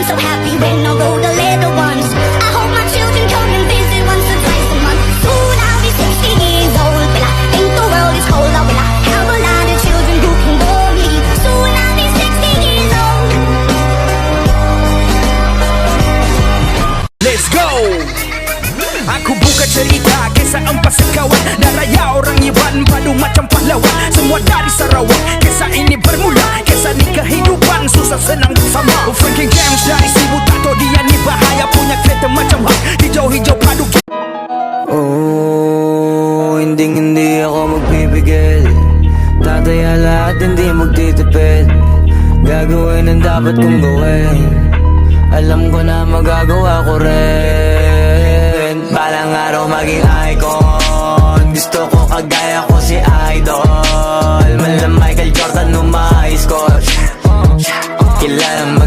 so happy when I roll the little ones. I hope my children come and visit once or twice a month. Soon I'll be 60 years old. Will I think the world is cold, or will I have a lot of children who can bore me? Soon I'll be 60 years old. Let's go! Aku buka cerita kisah empat sekawan Daraya orang Iban padu macam pahlawan. Semua dari Sarawak. Kisah ini bermula, kisah ni kehidupan susah senang bersama. Franking Games dari Sibu Tato, dia ni bahaya. Punya kereta macam hak hijau-hijau padu. Oh, hindi ako magpipigil. Tataya lahat, hindi magtitipid. Gagawin ang dapat kong gawin. Alam ko na magagawa ko rin. Balang araw maging icon. Gusto ko kagaya ko si Idol. Mala Michael Jordan nung ma-high score. Kilalang